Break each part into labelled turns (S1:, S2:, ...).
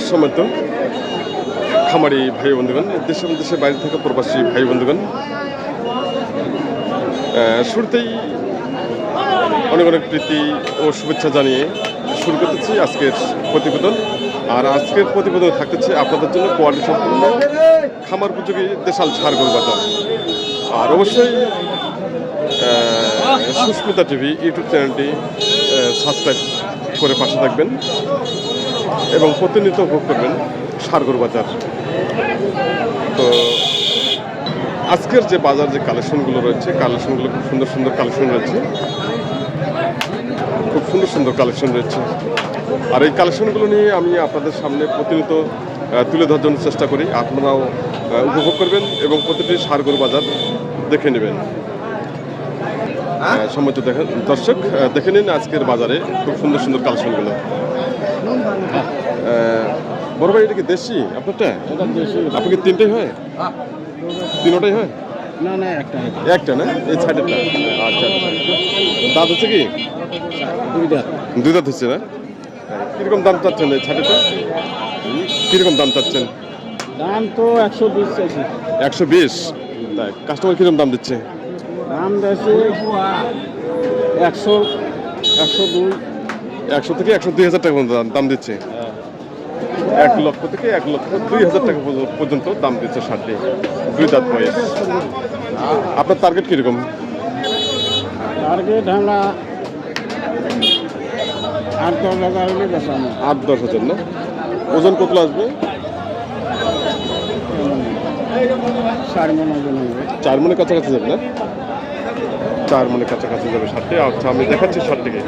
S1: সম্মানিত খামারি ভাই বন্ধুগণ, দেশে দেশের বাইরে থেকে প্রবাসী ভাই বন্ধুগণ, শুরুতেই অনেক অনেক প্রীতি ও শুভেচ্ছা জানিয়ে শুরু করতেছি আজকের প্রতিবেদন। আর আজকের প্রতিবেদন থাকতেছে আপনাদের জন্য কোয়ালিটি সম্পূর্ণ খামার উপযোগী দেশাল ষাঁড় গরু বাজার। আর অবশ্যই সুস্মিতা টিভি ইউটিউব চ্যানেলটি সাবস্ক্রাইব করে পাশে থাকবেন এবং প্রতিনিয়ত উপভোগ করবেন ষাঁড় গরু বাজার। তো আজকের যে বাজার যে কালেকশনগুলো রয়েছে, কালেকশনগুলো খুব সুন্দর সুন্দর কালেকশন রয়েছে, খুব সুন্দর সুন্দর কালেকশন রয়েছে। আর এই কালেকশনগুলো নিয়ে আমি আপনাদের সামনে প্রতিনিয়ত তুলে ধরার জন্য চেষ্টা করি। আপনারাও উপভোগ করবেন এবং প্রতিটি ষাঁড় গরু বাজার দেখে নেবেন। সম্মত দেখেন দর্শক, দেখে নিন আজকের বাজারে খুব সুন্দর সুন্দর কালেকশনগুলো। বড় ভাই, এটা কি দেশি আপনারটা? আপনি কি তিনটাই হয়? তিনটাই হয়?
S2: না না,
S1: একটা না, এই সাইডেরটা। আচ্ছা আচ্ছা, দাঁত হচ্ছে কি? দুই দাঁত হচ্ছে না? কিরকম দাম চাচ্ছেন এই ছাটিটা? কিরকম দাম চাচ্ছেন?
S2: দাম তো 120 চাইছি।
S1: 120? তাই কাস্টমার কিরকম দাম দিচ্ছে?
S2: দাম দিয়েছে 100, 102।
S1: 100 থেকে 102,000 টাকা দাম দিচ্ছে। 1 লক্ষ থেকে 1,02,000 টাকা পর্যন্ত দাম দিচ্ছে ষাটটি, দুই দাঁত বয়স। আপনার টার্গেট কিরকম?
S2: টার্গেট আমরা 8-10 হলে বেচানো।
S1: 8-10,000 না? ওজন কতগুলো আসবে?
S2: 4 মণ ওজন হবে।
S1: 4 মণের কাছাকাছি যাবে না? 4 মণের কাছাকাছি যাবে ষাটটি। আচ্ছা, আমি দেখাচ্ছি ষাটটিকে।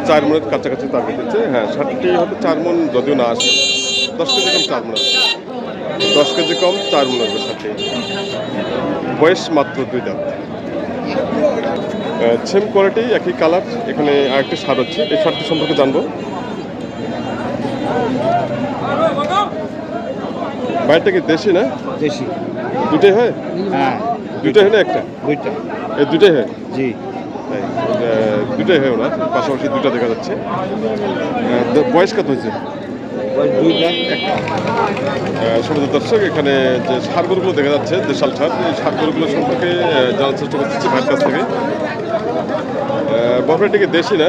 S1: 4 মণের কাছাকাছি টার্গেট দিচ্ছে। হ্যাঁ, ষাটটি হয়তো 4 মণ যদিও না আসে, 10 কেজি কম 4 মণ আসবে। 10 কেজি কম 4 মণ আসবে ষাটটি। বয়স মাত্র 2 দাঁত। সেম কোয়ালিটি, একই কালার। এখানে আরেকটি ষাঁড় হচ্ছে, এই ষাঁড়টি সম্পর্কে জানবো। বাইরটা কি দেশি না?
S2: দেশি।
S1: দুটাই হয়?
S2: হ্যাঁ,
S1: দুইটাই হয় না একটা?
S2: দুইটা।
S1: এই দুটাই হয়?
S2: জি।
S1: তাই দুটাই হয় ওনার, পাশাপাশি দুটা দেখা যাচ্ছে। বয়স কত হয়েছে?
S2: 2 দাঁত।
S1: সমস্ত দর্শক, এখানে যে ষাঁড় গরুগুলো দেখা যাচ্ছে দেশাল ষাঁড়, এই ষাঁড় গরুগুলো সম্পর্কে জানার চেষ্টা করতেছি ভাইয়ের কাছ থেকে। বরফাটি কি দেশি না?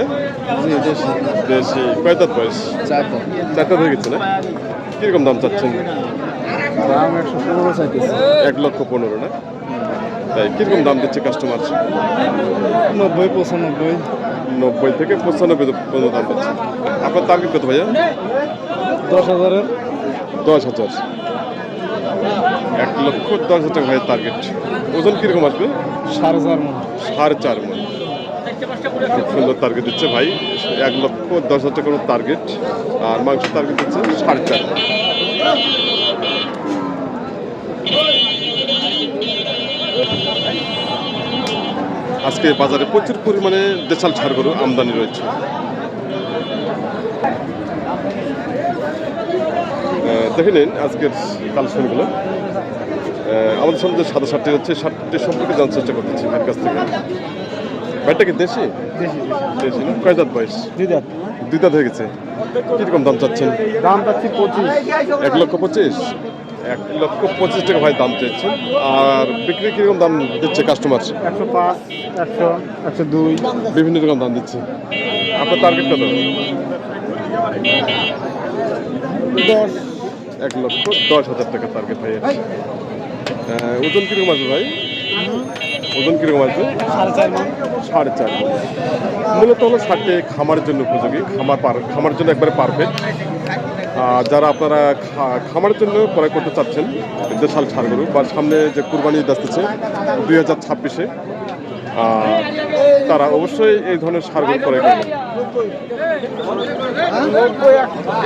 S2: জি, দেশি।
S1: দেশি। কয় দাঁত বয়স?
S2: 4 দাঁত।
S1: 4 দাঁত হয়ে গেছে না? কীরকম দাম চাচ্ছেন?
S2: দাম 115 চাইতেছি।
S1: 1,15,000 না? তাই কীরকম দাম দিচ্ছে কাস্টমার?
S2: 90-95।
S1: 90 থেকে 95 পর্যন্ত দাম দিচ্ছে। আপনার টার্গেট কত ভাইয়া?
S2: 10,000।
S1: 10,000। 1,10,000 টাকা ভাইয়ের টার্গেট। ওজন কীরকম আসবে?
S2: 4.5 মণ।
S1: 4.5 মণ। খুব সুন্দর টার্গেট দিচ্ছে ভাই। 1,10,000 টাকার টার্গেট, আর মাংস টার্গেট দিচ্ছে 4.5 মণ। আজকে বাজারে প্রচুর পরিমাণে দেশাল ষাঁড় গরু আমদানি রয়েছে। দেখে নিন আজকের কালেকশনগুলো। আমাদের সামনে যে সাদা ষাঁড়টি হচ্ছে, ষাঁড়টি সম্পর্কে জানার চেষ্টা করতেছি ভাইয়ের কাছ থেকে। ভাইটা কি দেশি? দেশি না? কয় দাঁত বয়স?
S2: 2 দাঁত।
S1: 2 দাঁত হয়ে গেছে। কীরকম দাম চাচ্ছেন?
S2: দাম পাচ্ছি 25।
S1: 1,25,000? 1,25,000 টাকা ভাই দাম চাইছেন। আর বিক্রি কীরকম দাম দিচ্ছে কাস্টমার?
S2: 105, 100, 102।
S1: বিভিন্ন রকম দাম দিচ্ছে। আপনার টার্গেট কত?
S2: 10।
S1: 1,10,000 টাকা টার্গেট ভাইয়ের। ওজন কীরকম আসবে ভাই? ওজন কীরকম আসবে?
S2: 4.5 মণ।
S1: 4.5 মণ। মূলত হলো ষাঁড়টি খামারের জন্য উপযোগী, খামারের জন্য একবারে পারফেক্ট। যারা আপনারা খামারের জন্য ক্রয় করতে চাচ্ছেন দেশাল ষাঁড় গরু, বা সামনে যে কুরবানি ঈদ আসতেছে 2026-এ, তারা অবশ্যই এই ধরনের ষাঁড় গরু ক্রয় করবেন।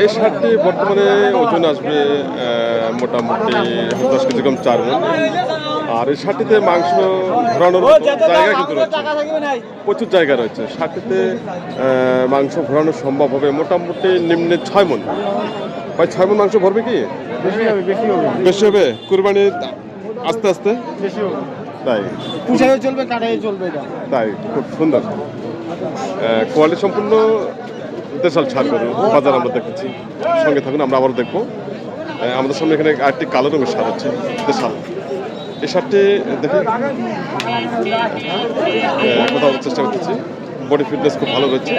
S1: এই ষাঁড়টি বর্তমানে ওজন আসবে মোটামুটি 10 কেজি কম 4 মণ। আর এই ষাঁড়টিতে মাংস ঘোরানোর জায়গা কিন্তু রয়েছে, প্রচুর জায়গা রয়েছে। ষাঁড়টিতে মাংস ঘোরানো সম্ভব হবে মোটামুটি নিম্নে 6 মণ। ভাই 6 মণ মাংস ভরবে কি?
S2: বেশি হবে, বেশি হবে।
S1: বেশি হবে কুরবানি আস্তে আস্তে?
S2: বেশি হবে।
S1: তাই
S2: পুষাইও চলবে, কাটাইও চলবে। এটা
S1: তাই খুব সুন্দর কোয়ালিটি সম্পূর্ণ দেশাল ছাড় গরু বাজার আমরা দেখেছি। সঙ্গে থাকুন, আমরা আবারও দেখবো। আমাদের সামনে এখানে আরেকটি কালো রঙের সার হচ্ছে দেশাল। এই সারটি দেখি কথা বলার চেষ্টা করতেছি। বডি ফিটনেস খুব ভালো রয়েছে।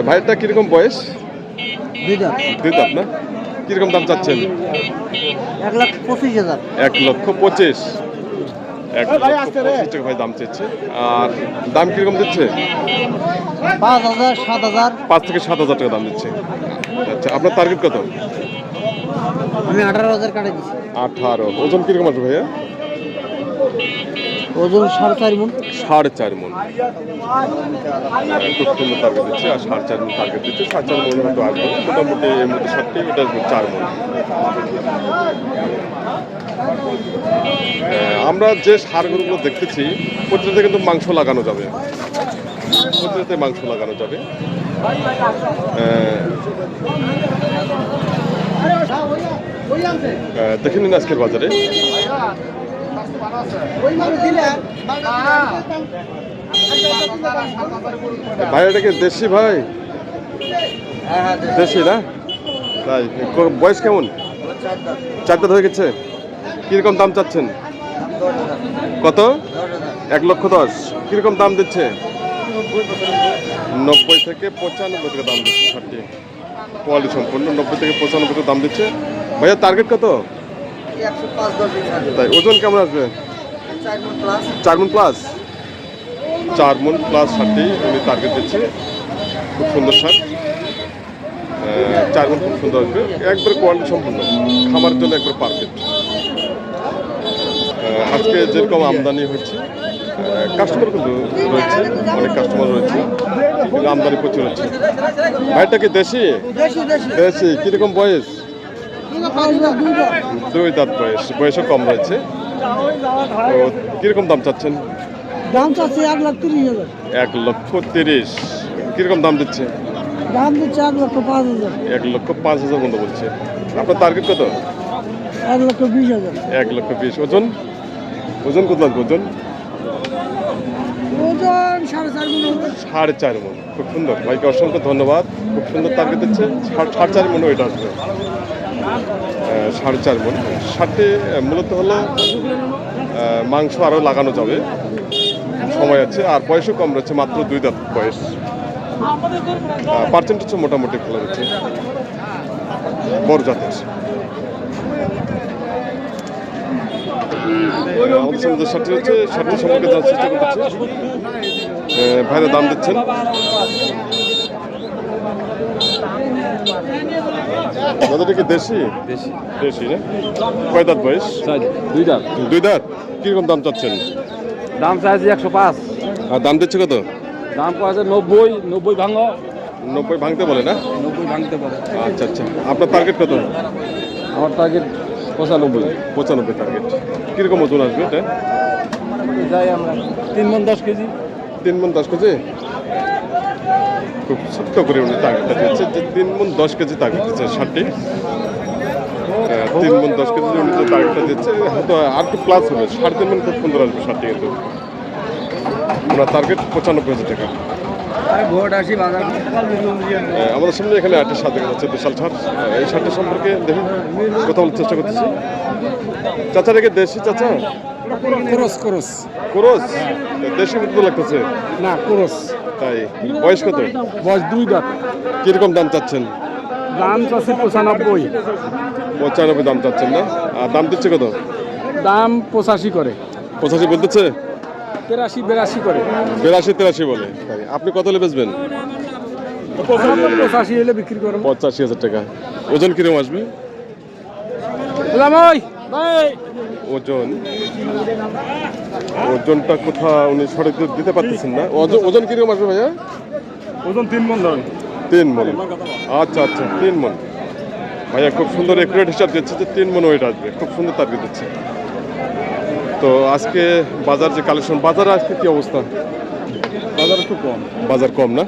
S1: ভাইয়েরটা কিরকম বয়স?
S2: দুই দাঁত।
S1: দুই দাঁত না? কিরকম দাম চাচ্ছেন?
S2: 1,25,000।
S1: 1,25,000। 1,25,000 টাকা ভাই দাম চাচ্ছে। আর দাম কিরকম দিচ্ছে?
S2: 5,000, 7,000।
S1: 5 থেকে 7,000 টাকা দাম দিচ্ছে। আচ্ছা, আপনার টার্গেট কত?
S2: আমি 18,000 কাটে দিচ্ছি।
S1: 18। ওজন কিরকম আছে ভাইয়া?
S2: ওজন 4.5 মণ।
S1: 4.5 মণ। খুব সুন্দর টার্গেট দিচ্ছে। আর 4.5 মণ টার্গেট দিচ্ছে। 4.5 মণ হয়তো আসবে মোটামুটি। এর মধ্যে 7টি, এটা আসবে 4 মণ। আমরা যে সারগুলো দেখতেছি প্রতিটাতে কিন্তু মাংস লাগানো যাবে। প্রতিটাতে মাংস লাগানো যাবে। দেখে নিন আজকের বাজারে। ভাই এটা কি দেশি ভাই? দেশি না? তাই বয়স কেমন? 4 দাঁত হয়ে গেছে। কিরকম দাম চাচ্ছেন? কত? 1,10,000। কিরকম দাম দিচ্ছে? 90 থেকে 95 টাকা দাম দিচ্ছে। ষাটটি কোয়ালিটি সম্পূর্ণ 90 থেকে 95 টাকা দাম দিচ্ছে। ভাইয়া টার্গেট কত?
S2: 105-10।
S1: তাই ওজন কেমন আসবে?
S2: 4 মণ প্লাস।
S1: 4 মণ প্লাস। 4 মণ প্লাস ষাটটি উনি টার্গেট দিচ্ছে। খুব সুন্দর সার। 4 মণ খুব সুন্দর আসবে। একবার কোয়ালিটি সম্পূর্ণ, খামার জন্য একবার পারফেক্ট। আজকে যেরকম আমদানি হচ্ছে, কাস্টমার কিন্তু রয়েছে, অনেক কাস্টমার রয়েছে, কিন্তু আমদানি প্রচুর হচ্ছে। ভাইটা কি দেশি? দেশি। কিরকম বয়স? 2 দাঁত বয়স। বয়সও কম রয়েছে। তো কিরকম দাম চাচ্ছেন?
S2: দাম চাচ্ছে 1,30,000।
S1: 1,30,000। কিরকম দাম দিচ্ছে?
S2: দাম দিচ্ছে 1,05,000।
S1: 1,05,000 মতো বলছে। আপনার টার্গেট কত?
S2: 1,20,000।
S1: 1,20,000। ওজন? ওজন কত লাগবে? ওজন
S2: ওজন 4.5 মণ।
S1: 4.5 মণ। খুব সুন্দর। ভাইকে অসংখ্য ধন্যবাদ। খুব সুন্দর টার্গেট দিচ্ছে। 4.5 মণ ওইটা আসবে। 4.5 মণ। ষাটটি মূলত হলো মাংস আরও লাগানো যাবে, সময় আছে। আর বয়সও কম রয়েছে, মাত্র 2 দাঁত বয়স। পার্সেন্টেজ মোটামুটি ভালো রয়েছে, বড় জাতের। আমাদের সামনে যে ষাটটি হচ্ছে, ষাটটি সম্পর্কে জানার চেষ্টা করতেছি। ভাইরা দাম দিচ্ছেন। দাদাটা কি দেশি? দেশি না? কয় দাঁত বয়স?
S3: 2 দাঁত।
S1: 2 দাঁত। কিরকম দাম চাচ্ছেন?
S3: দাম চাইছি 105।
S1: আর দাম দিচ্ছে কত?
S3: দাম আছে 90 ভাঙো।
S1: 90 ভাঙতে বলে না?
S3: 90 ভাঙতে পারে।
S1: আচ্ছা আচ্ছা। আপনার টার্গেট কত?
S3: আমার টার্গেট 95।
S1: 95 টার্গেট। কিরকম ওজন আসবে এটা?
S3: যাই আমরা 3 মণ 10 কেজি।
S1: 3 মণ 10 কেজি। খুব ছোট্ট করে উনি টার্গেটটা দিচ্ছে যে 3 মণ 10 কেজি টার্গেট দিচ্ছে ষাটটি। 3 মণ 10 কেজি উনি যে টার্গেটটা দিচ্ছে, হয়তো আর কি প্লাস হবে। 3.5 মণ খুব সুন্দর আসবে ষাটটি। কিন্তু ওনার টার্গেট 95,000 টাকা।
S2: ভোট আসি বাজার।
S1: আমাদের সামনে এখানে আরেকটি সার দেখা যাচ্ছে, বিশাল সার। এই সারটা সম্পর্কে দেখি কথা বলার চেষ্টা করতেছি। চাচা রেখে দেশি? চাচা
S2: ক্রস।
S1: ক্রস? দেশি মতো লাগতেছে।
S2: না, ক্রস।
S1: তাই বয়স কত?
S2: বয়স 2 দাঁত।
S1: কিরকম দাম চাচ্ছেন?
S2: দাম চাচ্ছে 95।
S1: 95 দাম চাচ্ছেন না? আর দাম দিচ্ছে কত?
S2: দাম 85 করে।
S1: 85 বলতেছে?
S2: 83-82 করে।
S1: 82-83 বলে। তাই আপনি কত হলে বেচবেন?
S2: 85 হলে বিক্রি করব।
S1: 85,000 টাকা। ওজন কিরকম আসবে? ওজন, ওজনটা কোথা উনি সঠিক দিতে পারতেছেন না। ওজন কিরকম আসবে ভাইয়া?
S3: ওজন 3 মণ ধরেন।
S1: 3 মণ। আচ্ছা আচ্ছা, 3 মণ। ভাইয়া খুব সুন্দর একুরেট হিসাব দিচ্ছে যে 3 মণ ওয়েট আসবে। খুব সুন্দর টার্গেট দিচ্ছে। তো আজকে বাজার যে কালেকশন, বাজারে আজকে কি অবস্থা?
S3: বাজার একটু কম।
S1: বাজার কম না?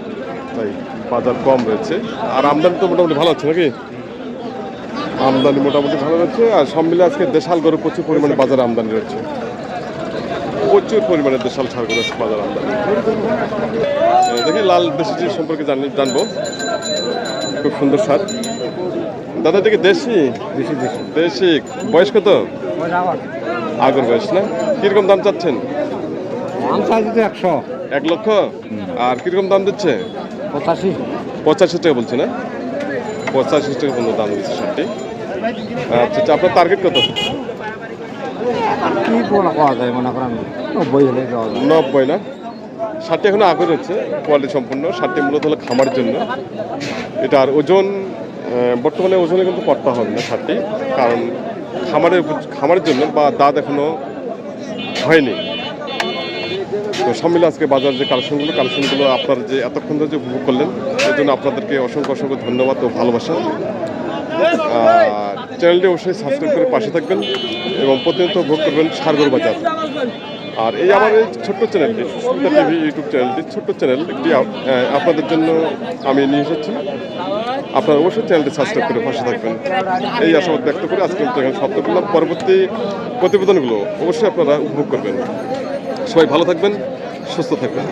S1: তাই বাজার কম রয়েছে। আর আমদানি তো মোটামুটি ভালো হচ্ছে নাকি? আমদানি মোটামুটি ভালো রয়েছে। আর সব মিলে আজকে দেশাল গরু প্রচুর পরিমাণে বাজারে আমদানি রয়েছে। প্রচুর পরিমাণে দেশাল ছাড়গুলো আছে বাজার আমদানি। দেখি লাল দেশি সম্পর্কে জানবো। খুব সুন্দর স্বাদ। দাদা দেখি দেশি
S3: বেশি বেশি
S1: দেশি বয়স কত? আগের বয়স না? কিরকম দাম চাচ্ছেন?
S3: দাম চাইছি তো 100
S1: 1 লক্ষ। আর কিরকম দাম দিচ্ছে?
S3: 85
S1: 85 টাকা বলছে না? 85 টাকা পর্যন্ত দাম দিচ্ছে ষাটটি। আচ্ছা আচ্ছা, আপনার টার্গেট কত?
S3: কি বলা পাওয়া যায় মনে করেন 90 হলে যাওয়া যায়।
S1: 90 না? ষাটটি এখনো আগর হচ্ছে, কোয়ালিটি সম্পূর্ণ। ষাটটি মূলত হলো খামার জন্য। এটার ওজন বর্তমানে ওজনে কিন্তু করতে হবে না ষাটটি, কারণ খামারের জন্য বা দাঁত এখনো হয়নি। তো সম্মিলে আজকে বাজার যে কালেকশনগুলো আপনার যে এতক্ষণ ধরে যে উপভোগ করলেন, এর জন্য আপনাদেরকে অসংখ্য অসংখ্য ধন্যবাদ ও ভালোবাসা। চ্যানেলটি অবশ্যই সাবস্ক্রাইব করে পাশে থাকবেন এবং প্রতিনিয়ত ভোগ করবেন সারগর বাজার। আর এই আমার এই ছোট্ট চ্যানেলটি সুস্মিতা টিভি ইউটিউব চ্যানেলটি ছোট্ট চ্যানেল একটি আপনাদের জন্য আমি নিয়ে এসেছি। আপনারা অবশ্যই চ্যানেলটি সাবস্ক্রাইব করে পাশে থাকবেন এই আশাবাদ ব্যক্ত করে আজকে এখানে সমাপ্ত করলাম। পরবর্তী প্রতিবেদনগুলো অবশ্যই আপনারা উপভোগ করবেন। সবাই ভালো থাকবেন, সুস্থ থাকবেন।